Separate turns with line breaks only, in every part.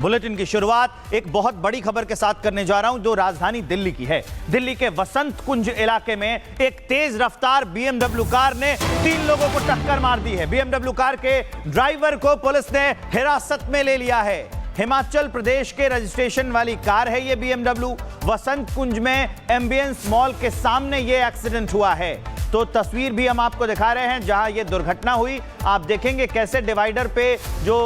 Bulletin की शुरुआत एक बहुत बड़ी खबर के साथ करने जा रहा हूं जो राजधानी दिल्ली की है। दिल्ली के वसंत कुंज इलाके में एक तेज रफ्तार बीएमडब्ल्यू कार ने 3 लोगों को टक्कर मार दी है। बीएमडब्ल्यू कार के ड्राइवर को पुलिस ने हिरासत में ले लिया है। हिमाचल प्रदेश के रजिस्ट्रेशन वाली कार है ये बीएमडब्ल्यू। वसंत कुंज में एम्बियंस मॉल के सामने ये एक्सीडेंट हुआ है। तो तस्वीर भी हम आपको दिखा रहे हैं जहां ये दुर्घटना हुई। आप देखेंगे कैसे डिवाइडर पे जो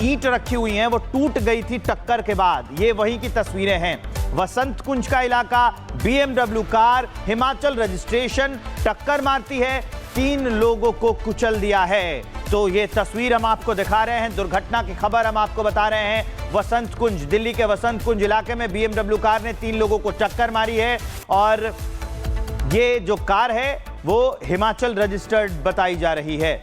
ईंट रखी हुई हैं वो टूट गई थी टक्कर के बाद। ये वहीं की तस्वीरें हैं। वसंत कुंज का इलाका, बीएमडब्ल्यू कार, हिमाचल रजिस्ट्रेशन, टक्कर मारती है, 3 लोगों को कुचल दिया है। तो ये तस्वीर हम आपको दिखा रहे हैं, दुर्घटना की खबर हम आपको बता रहे हैं। वसंत कुंज, दिल्ली के वसंत कुंज इलाके में बीएमडब्ल्यू कार ने 3 लोगों को टक्कर मारी है और ये जो कार है वो हिमाचल रजिस्टर्ड बताई जा रही है।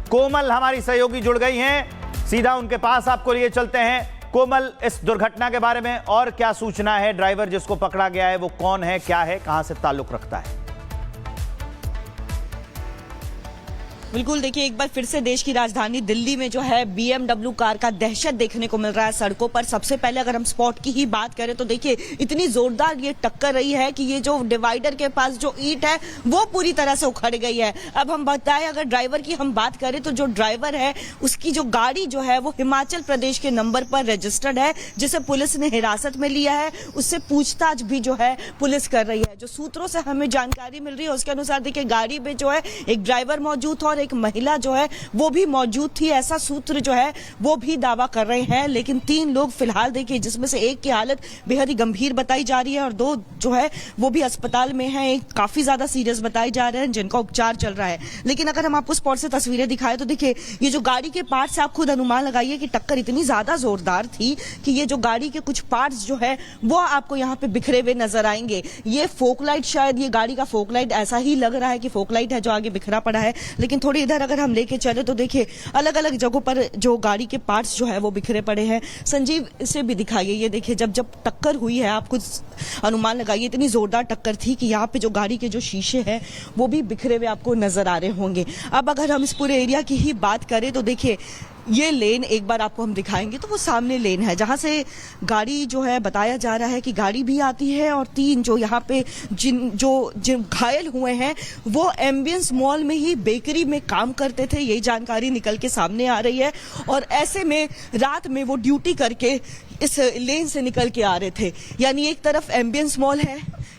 कोमल हमारी सहयोगी जुड़ गई हैं, सीधा उनके पास आपको लिए चलते हैं। कोमल, इस दुर्घटना के बारे में और क्या सूचना है? ड्राइवर जिसको पकड़ा गया है वो कौन है, क्या है, कहां से ताल्लुक रखता है?
बिल्कुल, देखिए एक बार फिर से देश की राजधानी दिल्ली में जो है बीएमडब्ल्यू कार का दहशत देखने को मिल रहा है सड़कों पर। सबसे पहले अगर हम स्पॉट की ही बात करें तो देखिए इतनी जोरदार ये टक्कर रही है कि ये जो डिवाइडर के पास जो ईंट है वो पूरी तरह से उखड़ गई है। अब हम बताएं, अगर ड्राइवर की हम बात करें तो जो ड्राइवर है उसकी जो गाड़ी जो है वो हिमाचल प्रदेश के नंबर पर रजिस्टर्ड है, जिसे पुलिस ने हिरासत में लिया है। उससे पूछताछ भी जो है पुलिस कर रही है। जो सूत्रों से हमें जानकारी मिल रही है उसके अनुसार देखिए गाड़ी में जो है एक ड्राइवर मौजूद था और एक महिला जो है वो भी मौजूद थी, ऐसा सूत्र जो है वो भी दावा कर रहे हैं। लेकिन 3 लोग फिलहाल देखिए, जिसमें से एक की हालत बेहद ही गंभीर बताई जा रही है और 2 जो है वो भी अस्पताल में हैं। एक काफी ज्यादा सीरियस बताए जा रहे हैं जिनका उपचार चल रहा है। लेकिन अगर हम आपको स्पॉट से तस्वीरें दिखाएं तो देखिए ये जो गाड़ी के पार्ट्स, आप खुद अनुमान लगाइए कि टक्कर इतनी ज्यादा जोरदार थी कि ये जो गाड़ी के कुछ पार्ट्स जो है वो आपको यहाँ पे बिखरे हुए नजर आएंगे। ये फोकलाइट, शायद ये गाड़ी का फोकलाइट, ऐसा ही लग रहा है कि फोकलाइट है जो आगे बिखरा पड़ा है। लेकिन थोड़ी इधर अगर हम लेके चले तो देखिए अलग अलग जगहों पर जो गाड़ी के पार्ट्स जो है वो बिखरे पड़े हैं। संजीव, इसे भी दिखाइए। ये देखिए जब टक्कर हुई है, आप कुछ अनुमान लगाइए, इतनी जोरदार टक्कर थी कि यहाँ पे जो गाड़ी के जो शीशे हैं वो भी बिखरे हुए आपको नजर आ रहे होंगे। अब अगर हम इस पूरे एरिया की ही बात करें तो देखिए ये लेन एक बार आपको हम दिखाएंगे तो वो सामने लेन है जहां से गाड़ी जो है, बताया जा रहा है कि गाड़ी भी आती है और 3 जो यहाँ पे जिन घायल हुए हैं वो एम्बियंस मॉल में ही बेकरी में काम करते थे, यही जानकारी निकल के सामने आ रही है। और ऐसे में रात में वो ड्यूटी करके इस लेन से निकल के आ रहे थे। यानी एक तरफ एम्बियंस मॉल है,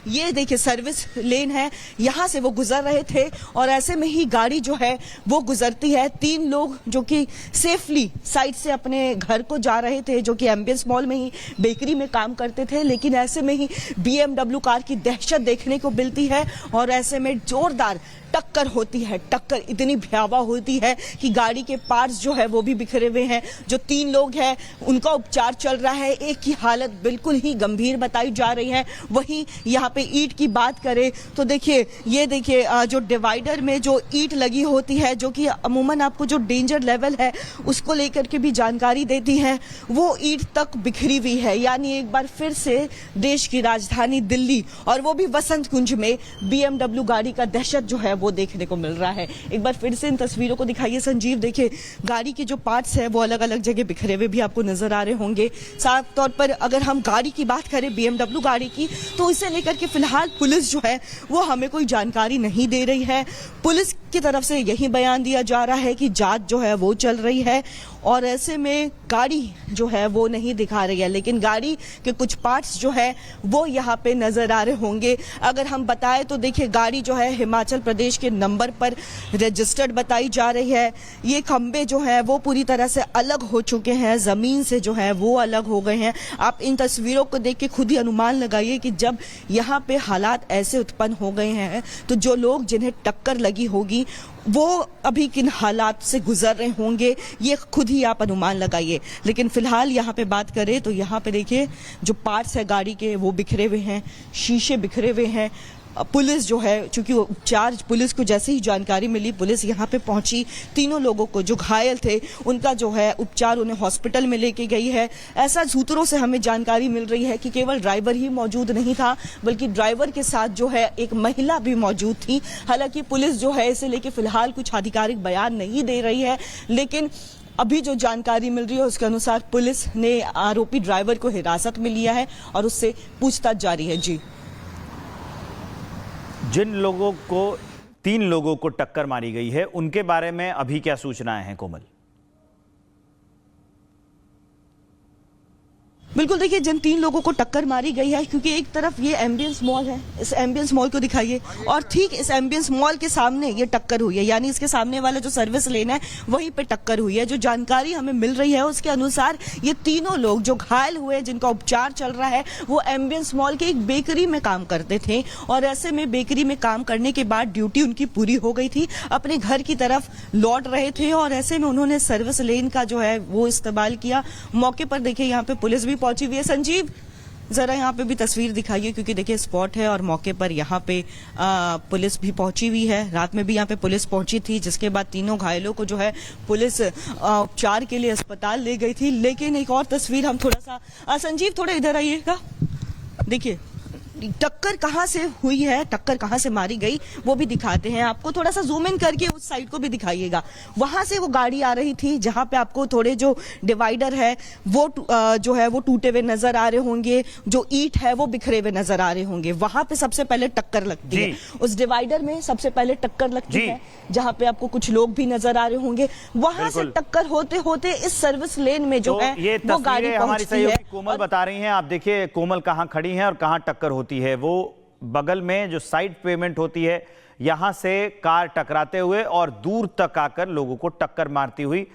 ये देखिए सर्विस लेन है, यहां से वो गुजर रहे थे और ऐसे में ही गाड़ी जो है वो गुजरती है। 3 लोग जो कि सेफली साइड से अपने घर को जा रहे थे, जो कि एम्बियंस मॉल में ही बेकरी में काम करते थे। लेकिन ऐसे में ही बीएमडब्ल्यू कार की दहशत देखने को मिलती है और ऐसे में जोरदार टक्कर होती है। टक्कर इतनी भयावह होती है कि गाड़ी के पार्ट्स जो है वो भी बिखरे हुए हैं। जो 3 लोग हैं उनका उपचार चल रहा है, एक की हालत बिल्कुल ही गंभीर बताई जा रही है। वहीं यहाँ पे ईंट की बात करें तो देखिए ये देखिए जो डिवाइडर में जो ईंट लगी होती है, जो कि अमूमन आपको जो डेंजर लेवल है उसको लेकर के भी जानकारी देती है, वो ईंट तक बिखरी हुई है। यानी एक बार फिर से देश की राजधानी दिल्ली और वो भी वसंत कुंज में बीएमडब्ल्यू गाड़ी का दहशत जो है वो देखने को मिल रहा है। एक बार फिर से इन तस्वीरों को दिखाइए संजीव। देखिए गाड़ी के जो पार्ट्स है वो अलग अलग जगह बिखरे हुए भी आपको नजर आ रहे होंगे। साफ तौर पर अगर हम गाड़ी की बात करें, बीएमडब्ल्यू गाड़ी की, तो इसे लेकर के फिलहाल पुलिस जो है वो हमें कोई जानकारी नहीं दे रही है। पुलिस की तरफ से यही बयान दिया जा रहा है कि जांच जो है वो चल रही है और ऐसे में गाड़ी जो है वो नहीं दिखा रही है। लेकिन गाड़ी के कुछ पार्ट्स जो है वो यहाँ पे नजर आ रहे होंगे। अगर हम बताएं तो देखिए गाड़ी जो है हिमाचल प्रदेश के नंबर पर रजिस्टर्ड बताई जा रही है। ये खंबे जो है वो पूरी तरह से अलग हो चुके हैं, जमीन से जो है वो अलग हो गए हैं। आप इन तस्वीरों को देख के खुद ही अनुमान लगाइए कि जब यहाँ पे हालात ऐसे उत्पन्न हो गए हैं तो जो लोग जिन्हें टक्कर लगी होगी वो अभी किन हालात से गुजर रहे होंगे, ये खुद ही आप अनुमान लगाइए। लेकिन फिलहाल यहाँ पे बात करें तो यहाँ पे देखिए जो पार्ट्स है गाड़ी के वो बिखरे हुए हैं, शीशे बिखरे हुए हैं। पुलिस जो है, चूंकि उपचार, पुलिस को जैसे ही जानकारी मिली पुलिस यहाँ पे पहुंची, तीनों लोगों को जो घायल थे उनका जो है उपचार उन्हें हॉस्पिटल में लेके गई है। ऐसा सूत्रों से हमें जानकारी मिल रही है कि केवल ड्राइवर ही मौजूद नहीं था बल्कि ड्राइवर के साथ जो है एक महिला भी मौजूद थी। हालांकि पुलिस जो है इसे लेके फिलहाल कुछ आधिकारिक बयान नहीं दे रही है, लेकिन अभी जो जानकारी मिल रही है उसके अनुसार पुलिस ने आरोपी ड्राइवर को हिरासत में लिया है और उससे पूछताछ जारी है। जी,
जिन लोगों को 3 लोगों को टक्कर मारी गई है उनके बारे में अभी क्या सूचनाएं हैं कोमल?
बिल्कुल देखिए, जिन 3 लोगों को टक्कर मारी गई है, क्योंकि एक तरफ ये एम्बियंस मॉल है, इस एम्बियंस मॉल को दिखाइए, और ठीक इस एम्बियंस मॉल के सामने ये टक्कर हुई है, यानी इसके सामने वाला जो सर्विस लेन है वहीं पे टक्कर हुई है। जो जानकारी हमें मिल रही है उसके अनुसार ये तीनों लोग जो घायल हुए, जिनका उपचार चल रहा है, वो एम्बियंस मॉल के एक बेकरी में काम करते थे और ऐसे में बेकरी में काम करने के बाद ड्यूटी उनकी पूरी हो गई थी, अपने घर की तरफ लौट रहे थे और ऐसे में उन्होंने सर्विस लेन का जो है वो इस्तेमाल किया। मौके पर देखिए यहाँ पे पुलिस भी पहुंची हुई है। संजीव, जरा यहाँ पे भी तस्वीर दिखाइए, क्योंकि देखिए स्पॉट है और मौके पर यहाँ पे पुलिस भी पहुंची हुई है। रात में भी यहाँ पे पुलिस पहुंची थी, जिसके बाद तीनों घायलों को जो है पुलिस उपचार के लिए अस्पताल ले गई थी। लेकिन एक और तस्वीर हम थोड़ा सा संजीव थोड़ा इधर आइएगा, देखिए टक्कर कहां से हुई है, टक्कर कहां से मारी गई वो भी दिखाते हैं आपको। थोड़ा सा जूम इन करके उस साइड को भी दिखाइएगा। वहां से वो गाड़ी आ रही थी जहां पे आपको थोड़े जो डिवाइडर है वो जो है वो टूटे हुए नजर आ रहे होंगे, जो ईंट है वो बिखरे हुए नजर आ रहे होंगे। वहां पे सबसे पहले टक्कर लगती है, उस डिवाइडर में सबसे पहले टक्कर लगती है जहां पे आपको कुछ लोग भी नजर आ रहे होंगे। वहां से टक्कर होते होते इस सर्विस लेन में जो है वो गाड़ी पहुंचती है।
कोमल बता रही हैं, आप देखिए कोमल कहां खड़ी हैं और कहां टक्कर होती है। वो बगल में जो साइड पेमेंट होती है यहां से कार टकराते हुए और दूर तक आकर लोगों को टक्कर मारती हुई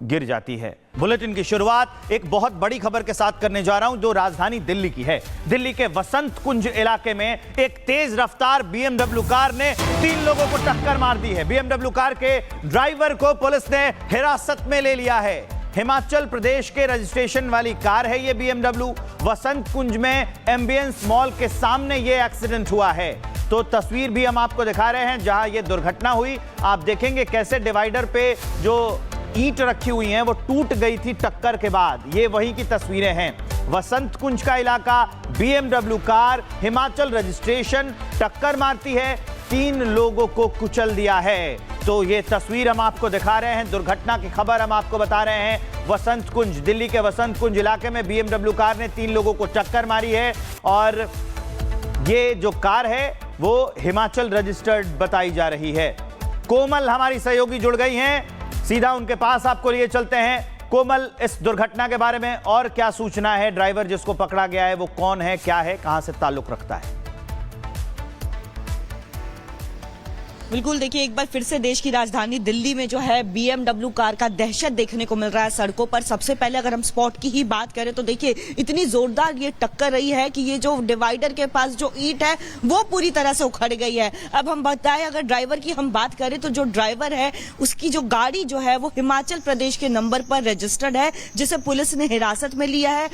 गिर जाती है। बुलेटिन की शुरुआत एक बहुत बड़ी खबर के साथ करने जा रहा हूं जो राजधानी दिल्ली की है। दिल्ली के वसंत कुंज इलाके में एक तेज रफ्तार BMW कार ने 3 लोगों को टक्कर मार दी है। BMW कार के ड्राइवर को पुलिस ने हिरासत में ले लिया है। हिमाचल प्रदेश के रजिस्ट्रेशन वाली कार है ये BMW। वसंत कुंज में एम्बियंस मॉल के सामने ये एक्सीडेंट हुआ है। तो तस्वीर भी हम आपको दिखा रहे हैं जहां ये दुर्घटना हुई। आप देखेंगे कैसे डिवाइडर पे जो ईंट रखी हुई हैं वो टूट गई थी टक्कर के बाद। ये वहीं की तस्वीरें हैं। वसंत कुंज का इलाका, BMW कार, हिमाचल रजिस्ट्रेशन, टक्कर मारती है, 3 लोगों को कुचल दिया है। तो ये तस्वीर हम आपको दिखा रहे हैं, दुर्घटना की खबर हम आपको बता रहे हैं। वसंत कुंज, दिल्ली के वसंत कुंज इलाके में BMW कार ने 3 लोगों को टक्कर मारी है और ये जो कार है वो हिमाचल रजिस्टर्ड बताई जा रही है। कोमल हमारी सहयोगी जुड़ गई हैं, सीधा उनके पास आपको लिए चलते हैं। कोमल, इस दुर्घटना के बारे में और क्या सूचना है? ड्राइवर जिसको पकड़ा गया है वो कौन है, क्या है, कहां से ताल्लुक रखता है?
बिल्कुल देखिए, एक बार फिर से देश की राजधानी दिल्ली में जो है BMW कार का दहशत देखने को मिल रहा है सड़कों पर। सबसे पहले अगर हम स्पॉट की ही बात करें तो देखिए इतनी जोरदार ये टक्कर रही है कि ये जो डिवाइडर के पास जो ईंट है वो पूरी तरह से उखड़ गई है। अब हम बताएं, अगर ड्राइवर की हम बात करें तो जो ड्राइवर है उसकी जो गाड़ी जो है वो हिमाचल प्रदेश के नंबर पर रजिस्टर्ड है, जिसे पुलिस ने हिरासत में लिया है।